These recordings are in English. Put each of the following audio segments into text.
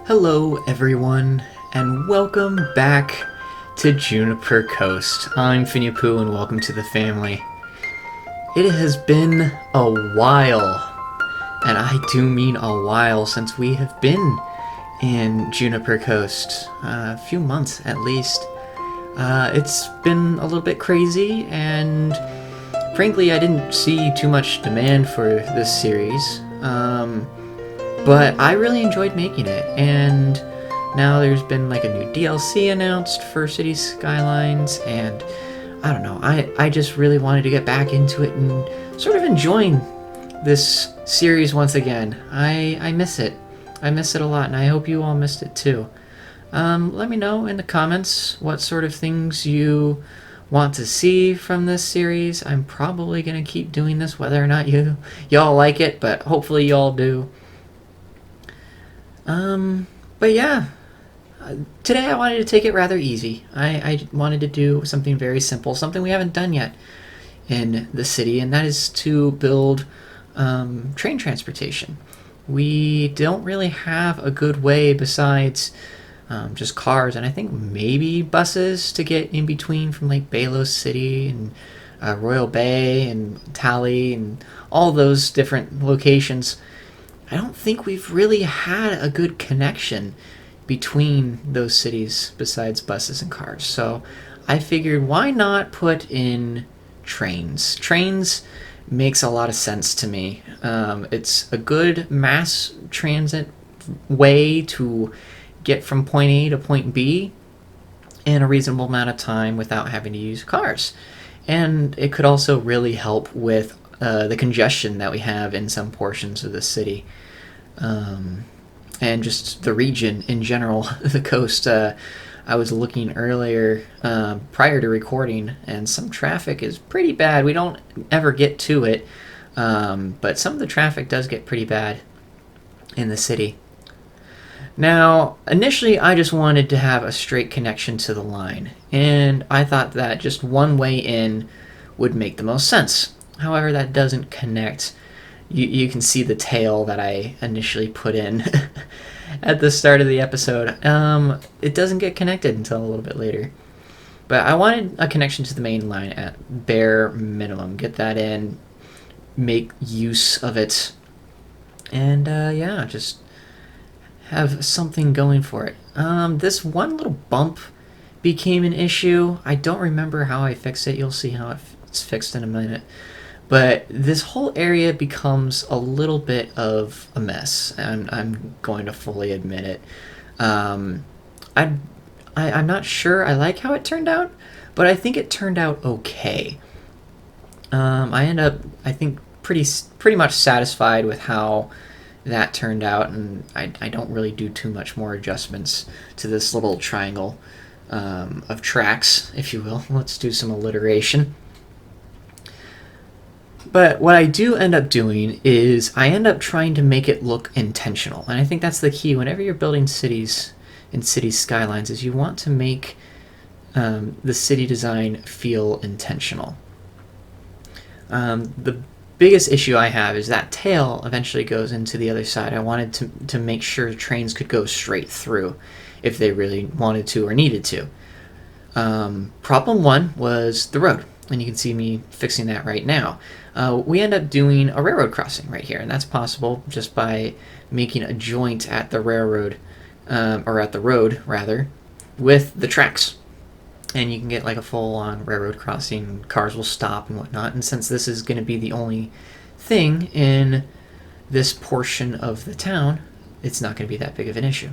Hello, everyone, and welcome back to Juniper Coast. I'm Phamily, and welcome to the family. It has been a while, and I do mean a while, since we have been in Juniper Coast. A few months, at least. It's been a little bit crazy, and frankly, I didn't see too much demand for this series. But I really enjoyed making it, and now there's been like a new DLC announced for City Skylines, and I don't know, I just really wanted to get back into it and sort of enjoying this series once again. I miss it. I miss it a lot, and I hope you all missed it too. Let me know in the comments what sort of things you want to see from this series. I'm probably going to keep doing this whether or not y'all like it, but hopefully y'all do. But yeah, today I wanted to take it rather easy. I wanted to do something very simple, something we haven't done yet in the city, and that is to build train transportation. We don't really have a good way besides just cars, and I think maybe buses to get in between from like Balos City and Royal Bay and Tally and all those different locations. I don't think we've really had a good connection between those cities besides buses and cars. So I figured, why not put in trains? Trains makes a lot of sense to me. It's a good mass transit way to get from point A to point B in a reasonable amount of time without having to use cars. And it could also really help with the congestion that we have in some portions of the city, and just the region in general, the coast. I was looking earlier prior to recording, and some traffic is pretty bad. We don't ever get to it, but some of the traffic does get pretty bad in the city. Now, initially, I just wanted to have a straight connection to the line, and I thought that just one way in would make the most sense. However, that doesn't connect. You can see the tail that I initially put in at the start of the episode. It doesn't get connected until a little bit later. But I wanted a connection to the main line at bare minimum. Get that in, make use of it, and yeah, just have something going for it. This one little bump became an issue. I don't remember how I fixed it. You'll see how it's fixed in a minute. But this whole area becomes a little bit of a mess, and I'm going to fully admit it. I'm not sure I like how it turned out, but I think it turned out okay. I end up, I think, pretty much satisfied with how that turned out, and I don't really do too much more adjustments to this little triangle of tracks, if you will. Let's do some alliteration. But what I do end up doing is I end up trying to make it look intentional. And I think that's the key whenever you're building cities and city skylines, is you want to make the city design feel intentional. The biggest issue I have is that tail eventually goes into the other side. I wanted to make sure trains could go straight through if they really wanted to or needed to. Problem one was the road, and you can see me fixing that right now. We end up doing a railroad crossing right here, and that's possible just by making a joint at the railroad, or at the road, rather, with the tracks. And you can get like a full-on railroad crossing. Cars will stop and whatnot, and since this is going to be the only thing in this portion of the town, it's not going to be that big of an issue.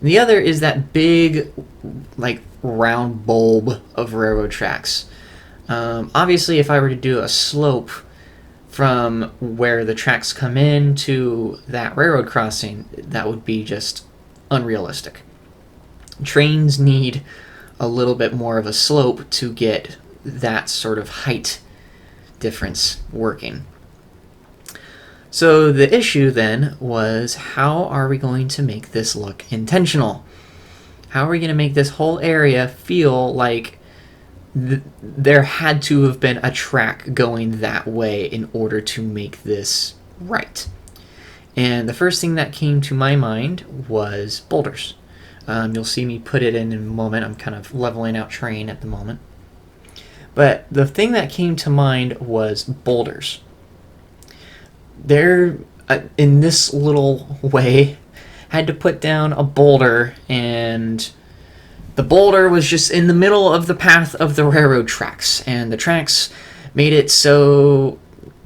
And the other is that big, like, round bulb of railroad tracks. Obviously, if I were to do a slope from where the tracks come in to that railroad crossing, that would be just unrealistic. Trains need a little bit more of a slope to get that sort of height difference working. So the issue then was, how are we going to make this look intentional? How are we going to make this whole area feel like there had to have been a track going that way in order to make this right? And the first thing that came to my mind was boulders. You'll see me put it in a moment. I'm kind of leveling out terrain at the moment. But the thing that came to mind was boulders. There, in this little way, had to put down a boulder, and the boulder was just in the middle of the path of the railroad tracks, and the tracks made it so,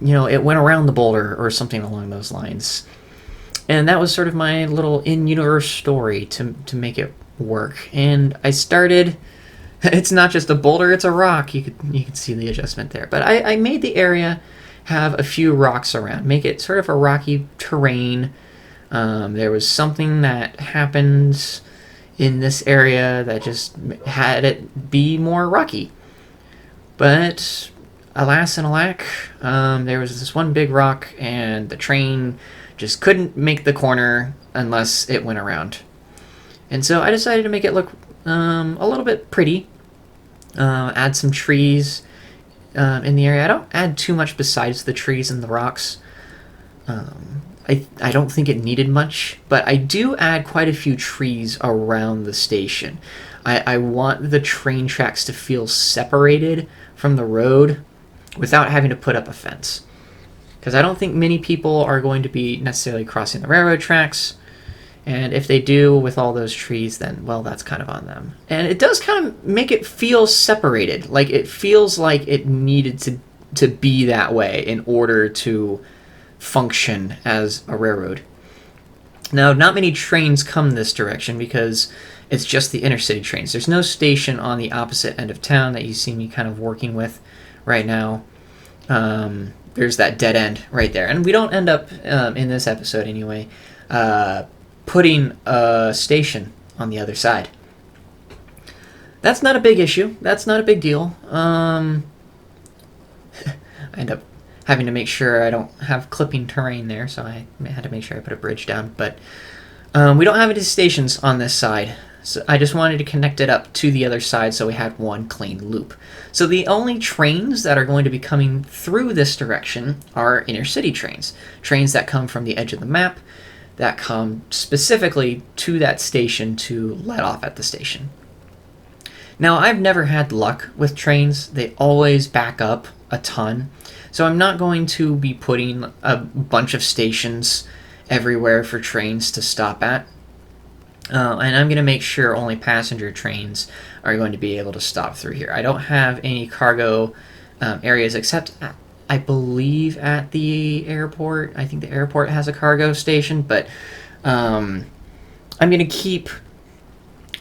it went around the boulder or something along those lines. And that was sort of my little in-universe story to make it work. And I started... It's not just a boulder, it's a rock. You can see the adjustment there. But I made the area have a few rocks around, make it sort of a rocky terrain. There was something that happened in this area that just had it be more rocky. But alas and alack, there was this one big rock, and the train just couldn't make the corner unless it went around. And so I decided to make it look a little bit pretty. Add some trees in the area. I don't add too much besides the trees and the rocks. I don't think it needed much, but I do add quite a few trees around the station. I want the train tracks to feel separated from the road without having to put up a fence. Because I don't think many people are going to be necessarily crossing the railroad tracks. And if they do with all those trees, then, well, that's kind of on them. And it does kind of make it feel separated. Like, it feels like it needed to be that way in order to function as a railroad. Now, not many trains come this direction because it's just the intercity trains. There's no station on the opposite end of town that you see me kind of working with right now. There's that dead end right there. And we don't end up, in this episode anyway, putting a station on the other side. That's not a big issue. That's not a big deal. I end up having to make sure I don't have clipping terrain there, so I had to make sure I put a bridge down. But we don't have any stations on this side, so I just wanted to connect it up to the other side so we had one clean loop. So the only trains that are going to be coming through this direction are intercity trains. Trains that come from the edge of the map, that come specifically to that station to let off at the station. Now, I've never had luck with trains. They always back up a ton. So I'm not going to be putting a bunch of stations everywhere for trains to stop at. And I'm going to make sure only passenger trains are going to be able to stop through here. I don't have any cargo areas except... I believe at the airport. I think the airport has a cargo station, but I'm going to keep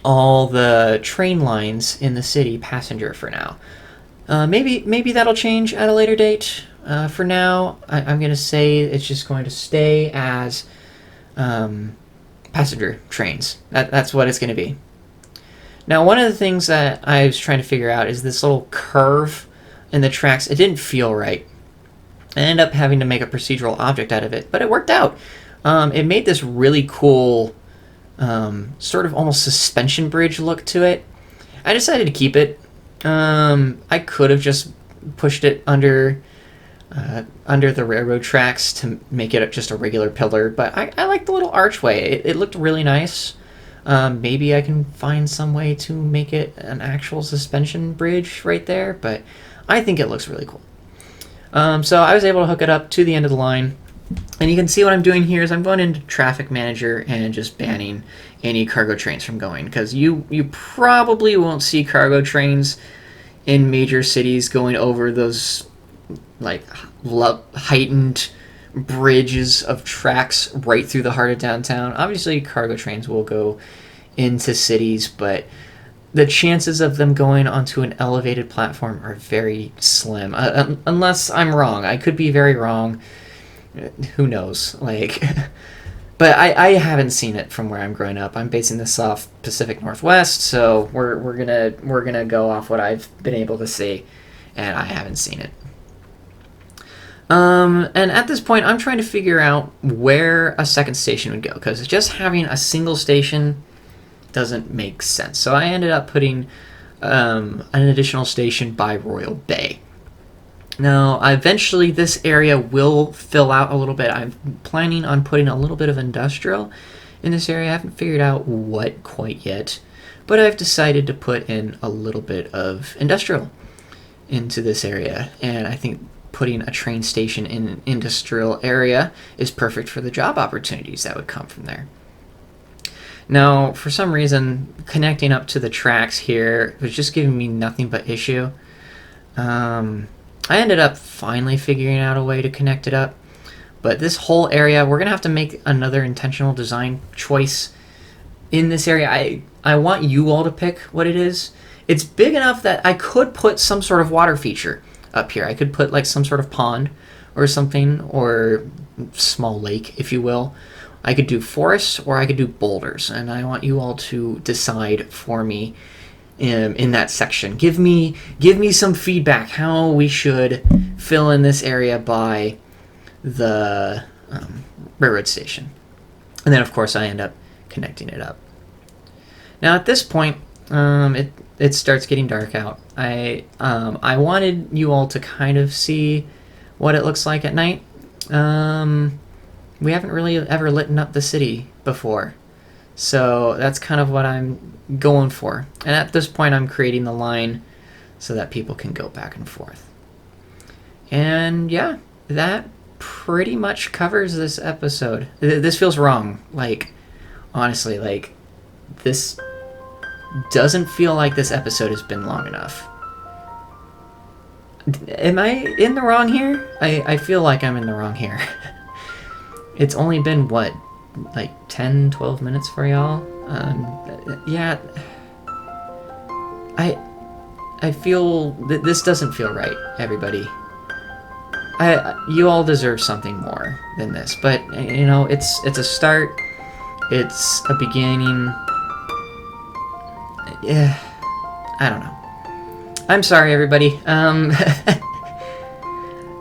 all the train lines in the city passenger for now. Maybe that'll change at a later date. For now, I'm going to say it's just going to stay as passenger trains. That's what it's going to be. Now, one of the things that I was trying to figure out is this little curve in the tracks. It didn't feel right. I ended up having to make a procedural object out of it, but it worked out. It made this really cool sort of almost suspension bridge look to it. I decided to keep it. I could have just pushed it under the railroad tracks to make it just a regular pillar, but I like the little archway. It looked really nice. Maybe I can find some way to make it an actual suspension bridge right there, but I think it looks really cool. So I was able to hook it up to the end of the line. And you can see what I'm doing here is I'm going into Traffic Manager and just banning any cargo trains from going. Because you probably won't see cargo trains in major cities going over those like heightened bridges of tracks right through the heart of downtown. Obviously, cargo trains will go into cities, but the chances of them going onto an elevated platform are very slim. Unless I'm wrong. I could be very wrong. Who knows? But I haven't seen it from where I'm growing up. I'm basing this off Pacific Northwest, so we're gonna go off what I've been able to see, and I haven't seen it. And at this point, I'm trying to figure out where a second station would go, because just having a single station doesn't make sense. So I ended up putting an additional station by Royal Bay. Now, eventually this area will fill out a little bit. I'm planning on putting a little bit of industrial in this area. I haven't figured out what quite yet, but I've decided to put in a little bit of industrial into this area, and I think putting a train station in an industrial area is perfect for the job opportunities that would come from there. Now, for some reason, connecting up to the tracks here was just giving me nothing but issue. I ended up finally figuring out a way to connect it up, but this whole area, we're going to have to make another intentional design choice in this area. I want you all to pick what it is. It's big enough that I could put some sort of water feature up here. I could put like some sort of pond or something, or small lake, if you will. I could do forests or I could do boulders, and I want you all to decide for me in that section. Give me some feedback how we should fill in this area by the railroad station. And then, of course, I end up connecting it up. Now, at this point, it starts getting dark out. I wanted you all to kind of see what it looks like at night. We haven't really ever lit up the city before, so that's kind of what I'm going for. And at this point, I'm creating the line so that people can go back and forth. And yeah, that pretty much covers this episode. This feels wrong. Like, honestly, like, this doesn't feel like this episode has been long enough. Am I in the wrong here? I feel like I'm in the wrong here. It's only been, what, like 10, 12 minutes for y'all? Yeah. I feel that this doesn't feel right, everybody. You all deserve something more than this, but, you know, it's a start. It's a beginning. Yeah, I don't know. I'm sorry, everybody.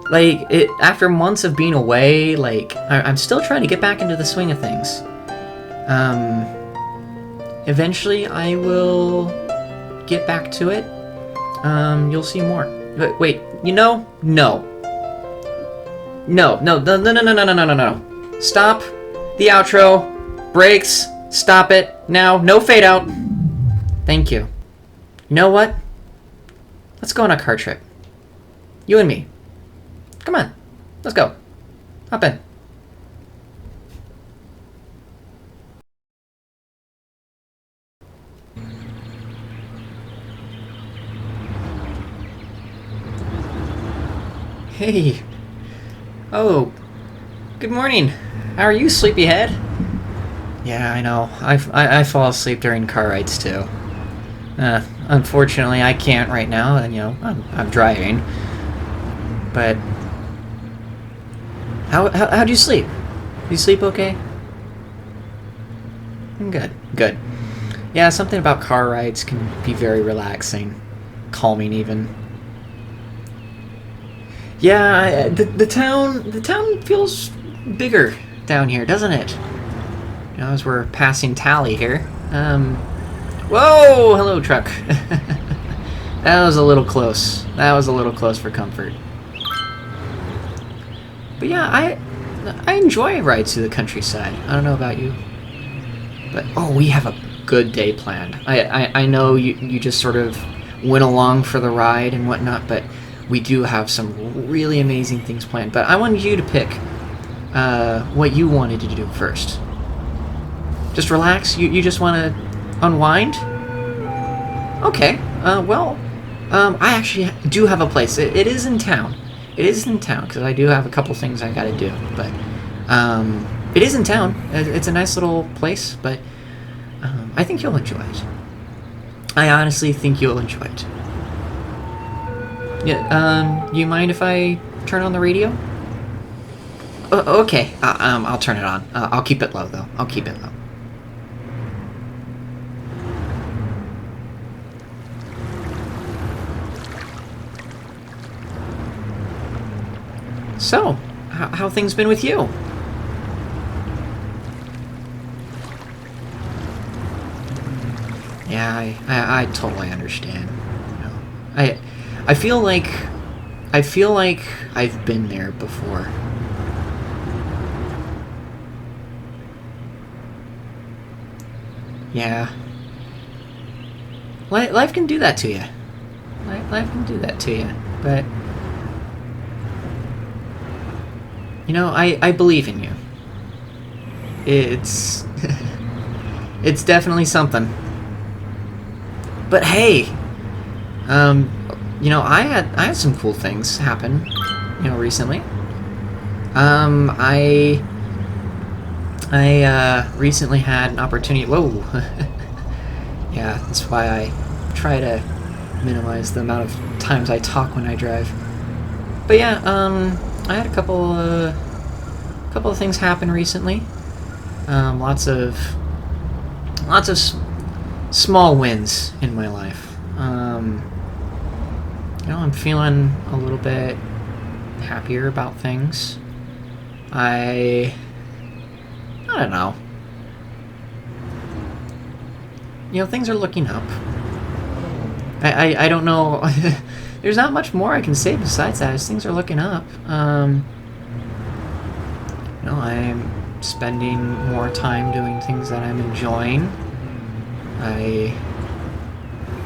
Like, after months of being away, like, I'm still trying to get back into the swing of things. Eventually, I will get back to it. You'll see more. But wait, you know? No. No. Stop the outro. Breaks. Stop it. Now. No fade out. Thank you. You know what? Let's go on a car trip. You and me. Come on. Let's go. Hop in. Hey. Oh. Good morning. How are you, sleepyhead? Yeah, I know. I fall asleep during car rides too. Unfortunately, I can't right now, and you know I'm driving. But how'd you sleep? You sleep okay? Good. Yeah, something about car rides can be very relaxing, calming even. Yeah, the town feels bigger down here, doesn't it? You know, as we're passing Tally here. Whoa! Hello, truck. That was a little close. That was a little close for comfort. But yeah, I enjoy rides through the countryside. I don't know about you. But, oh, we have a good day planned. I know you just sort of went along for the ride and whatnot, but we do have some really amazing things planned. But I wanted you to pick what you wanted to do first. Just relax? You just want to unwind? Okay. Well, I actually do have a place. It is in town. It is in town, because I do have a couple things I gotta do. But it is in town. It's a nice little place, but I think you'll enjoy it. I honestly think you'll enjoy it. Yeah, you mind if I turn on the radio? Okay, I'll turn it on. I'll keep it low, though. I'll keep it low. So, how things been with you? Yeah, I totally understand. You know, I feel like I feel like I've been there before. Yeah. Life can do that to you. Life can do that to you. But, you know, I believe in you. It's... it's definitely something. But hey, you know, I had some cool things happen, you know, recently. I recently had an opportunity. Whoa. Yeah, that's why I try to minimize the amount of times I talk when I drive. But yeah, I had a couple of things happen recently. Lots of small wins in my life. You know, I'm feeling a little bit happier about things. I don't know. You know, things are looking up. I don't know. There's not much more I can say besides that. As things are looking up. You know, I'm spending more time doing things that I'm enjoying. I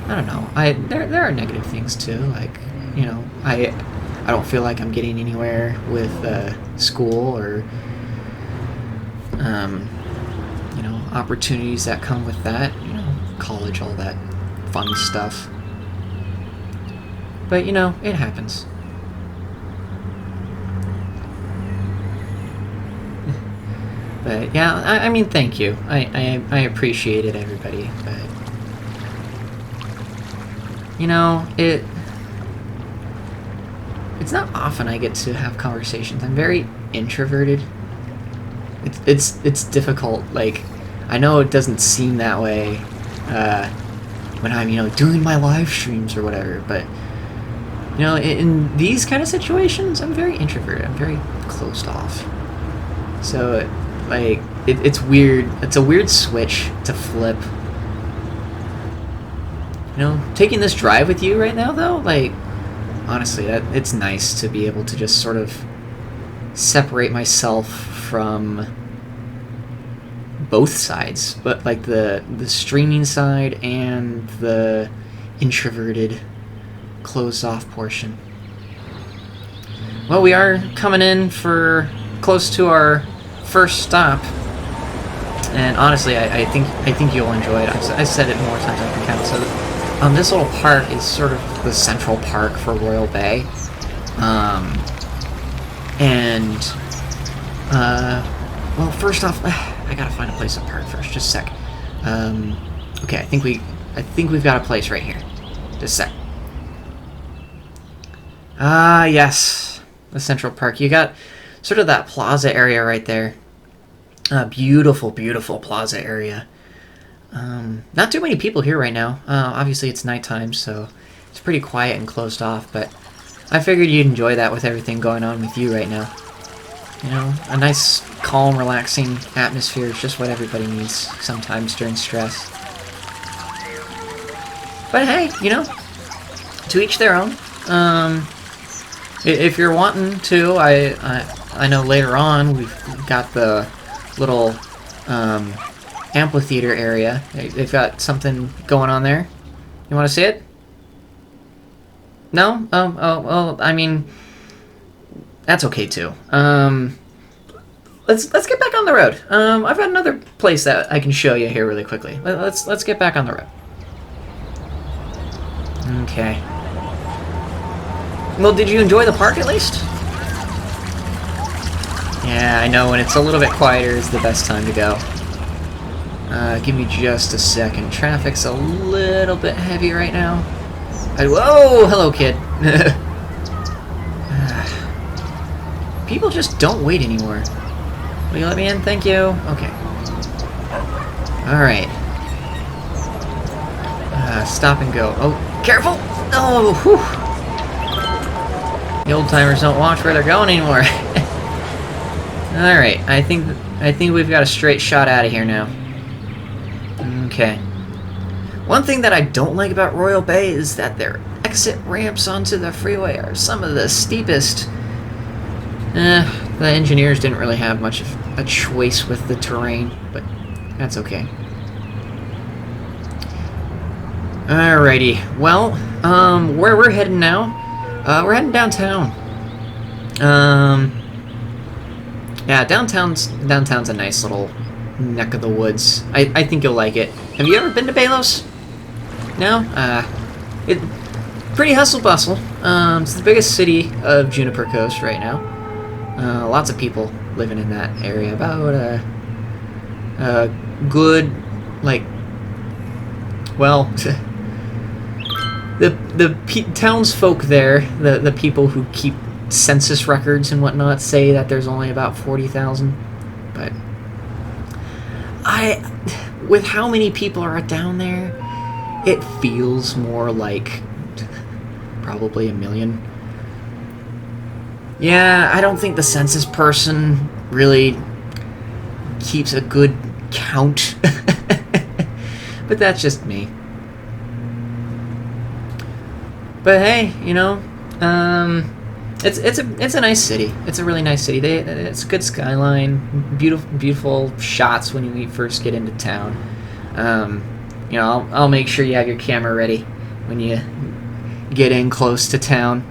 don't know. There are negative things too. Like, you know, I don't feel like I'm getting anywhere with school or you know, opportunities that come with that. You know, college, all that fun stuff. But you know, it happens. But yeah, I mean, thank you. I appreciate it, everybody. But you know, it's not often I get to have conversations. I'm very introverted. It's difficult. Like, I know it doesn't seem that way when I'm, you know, doing my live streams or whatever, but you know, in these kind of situations, I'm very introverted. I'm very closed off. So, like, it's weird. It's a weird switch to flip. You know, taking this drive with you right now, though, like, honestly, it's nice to be able to just sort of separate myself from both sides, but like the streaming side and the introverted, closed-off portion. Well, we are coming in for close to our first stop, and honestly, I think you'll enjoy it. I've said it more times than I can count. So, this little park is sort of the central park for Royal Bay, well, first off, I gotta find a place to park first. Just a sec. Okay, I think we've got a place right here. Just a sec. Ah, yes, the Central Park. You got sort of that plaza area right there. Beautiful, beautiful plaza area. Not too many people here right now. Obviously, it's nighttime, so it's pretty quiet and closed off, but I figured you'd enjoy that with everything going on with you right now. You know, a nice, calm, relaxing atmosphere is just what everybody needs sometimes during stress. But hey, you know, to each their own. If you're wanting to, I know later on we've got the little amphitheater area. They've got something going on there. You want to see it? No? Oh, well, I mean, that's okay too. Let's get back on the road. I've got another place that I can show you here really quickly. Let's get back on the road. Okay. Well, did you enjoy the park at least? Yeah, I know, when it's a little bit quieter is the best time to go. Give me just a second. Traffic's a little bit heavy right now. Whoa! Hello, kid. People just don't wait anymore. Will you let me in? Thank you. Okay. Alright. Stop and go. Oh, careful! Oh, whew. The old-timers don't watch where they're going anymore. Alright, I think we've got a straight shot out of here now. Okay. One thing that I don't like about Royal Bay is that there exit ramps onto the freeway are some of the steepest. The engineers didn't really have much of a choice with the terrain, but that's okay. Alrighty, well, where we're heading now, we're heading downtown. Yeah, downtown's a nice little neck of the woods. I think you'll like it. Have you ever been to Balos? No? It pretty hustle bustle. It's the biggest city of Juniper Coast right now. Lots of people living in that area. About a good, like, well, the townsfolk there, the people who keep census records and whatnot, say that there's only about 40,000. But with how many people are down there, it feels more like probably 1 million. Yeah, I don't think the census person really keeps a good count. But that's just me. But hey, you know, it's a nice city. It's a really nice city. It's a good skyline, beautiful shots when you first get into town. You know, I'll make sure you have your camera ready when you get in close to town.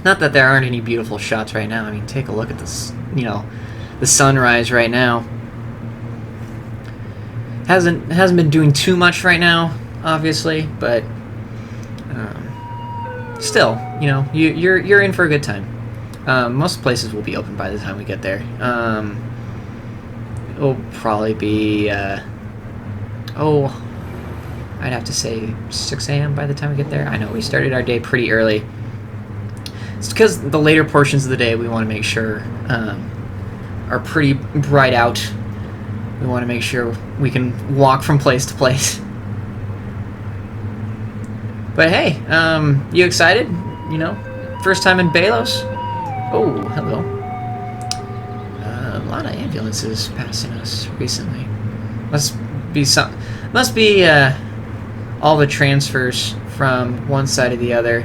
Not that there aren't any beautiful shots right now. I mean, take a look at this. You know, the sunrise right now. Hasn't been doing too much right now, obviously, but still, you know, you're in for a good time. Most places will be open by the time we get there. It'll probably be I'd have to say 6 a.m. by the time we get there. I know we started our day pretty early. It's because the later portions of the day we want to make sure are pretty bright out. We want to make sure we can walk from place to place. But hey, you excited? You know, first time in Balos? Oh, hello. A lot of ambulances passing us recently. Must be all the transfers from one side to the other.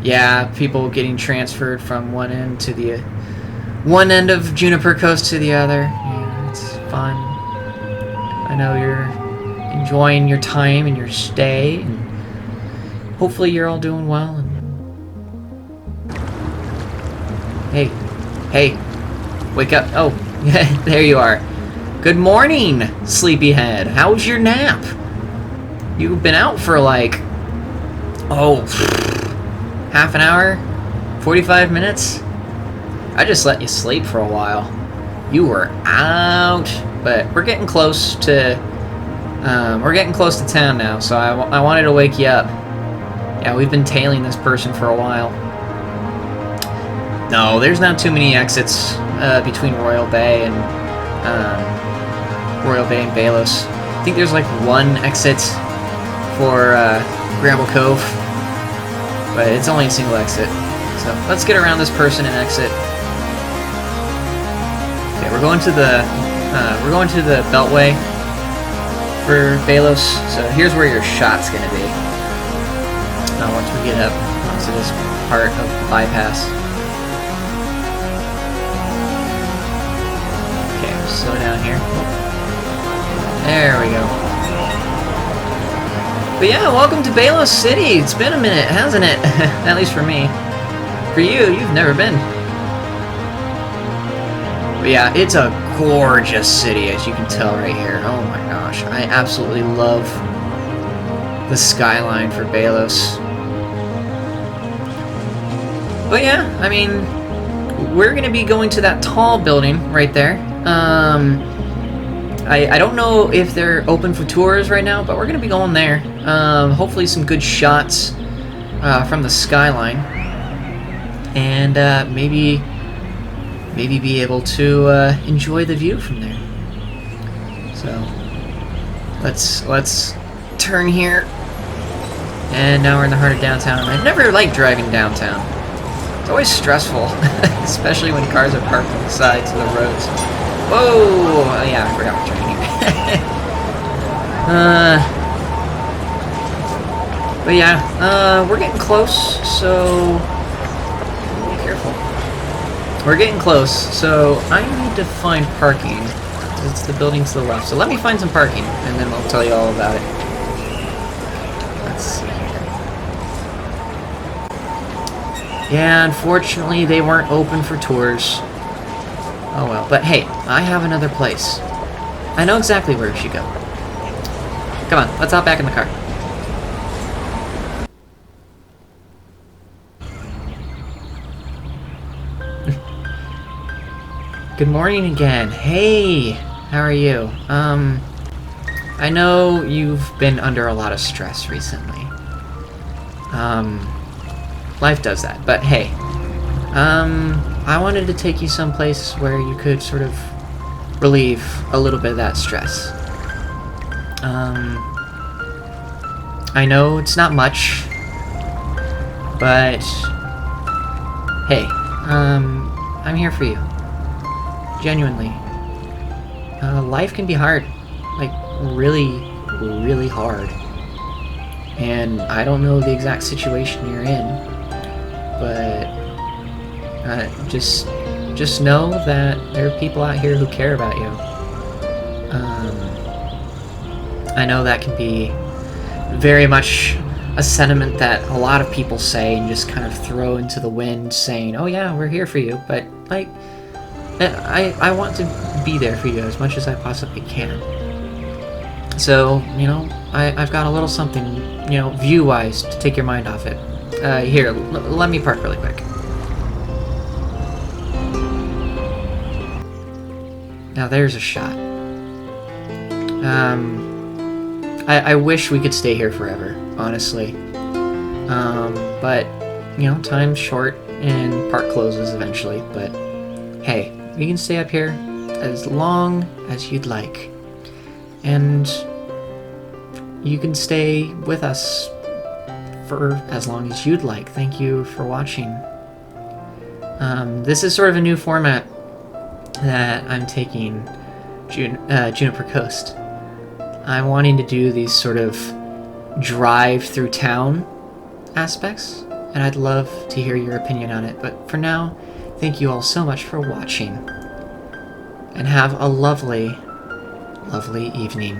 Yeah, people getting transferred from one end of Juniper Coast to the other. Yeah, it's fun. I know you're enjoying your time and your stay, and hopefully you're all doing well. And hey, wake up! Oh, there you are. Good morning, sleepyhead. How was your nap? You've been out for like, half an hour, 45 minutes. I just let you sleep for a while. You were out, but we're getting close to town now. So I wanted to wake you up. Yeah, we've been tailing this person for a while. No, there's not too many exits between Royal Bay and Balos. I think there's like one exit for Gramble Cove, but it's only a single exit. So let's get around this person and exit. Okay, we're going to the Beltway for Balos. So here's where your shot's gonna be. Once we get up onto this part of the bypass. Okay, slow down here. There we go. But yeah, welcome to Balos City. It's been a minute, hasn't it? At least for me. For you, you've never been. But yeah, it's a gorgeous city, as you can tell right here. Oh my gosh, I absolutely love the skyline for Balos. But yeah, I mean, we're going to be going to that tall building right there. I don't know if they're open for tours right now, but we're going to be going there. Hopefully some good shots from the skyline. And maybe be able to enjoy the view from there. So let's turn here. And now we're in the heart of downtown. I've never liked driving downtown. It's always stressful, especially when cars are parked on the sides of the roads. Whoa! Oh, yeah, I forgot we're turning here. But yeah, we're getting close, so be careful. We're getting close, so I need to find parking. It's the building to the left, so let me find some parking, and then I'll tell you all about it. Let's see here. Yeah, unfortunately, they weren't open for tours. Oh well, but hey, I have another place. I know exactly where we should go. Come on, let's hop back in the car. Good morning again. Hey, how are you? I know you've been under a lot of stress recently. Life does that, but hey, I wanted to take you someplace where you could sort of relieve a little bit of that stress. I know it's not much, but hey, I'm here for you. Genuinely. Life can be hard. Like, really, really hard. And I don't know the exact situation you're in, but just know that there are people out here who care about you. I know that can be very much a sentiment that a lot of people say and just kind of throw into the wind, saying, "Oh yeah, we're here for you," but like, I want to be there for you as much as I possibly can. So, you know, I've got a little something, you know, view-wise to take your mind off it. Here, let me park really quick. Now there's a shot. I wish we could stay here forever, honestly. But, you know, time's short and park closes eventually, but hey, we can stay up here as long as you'd like. And you can stay with us for as long as you'd like. Thank you for watching. This is sort of a new format that I'm taking Juniper Coast. I'm wanting to do these sort of drive through town aspects, and I'd love to hear your opinion on it. But for now, thank you all so much for watching, and have a lovely, lovely evening.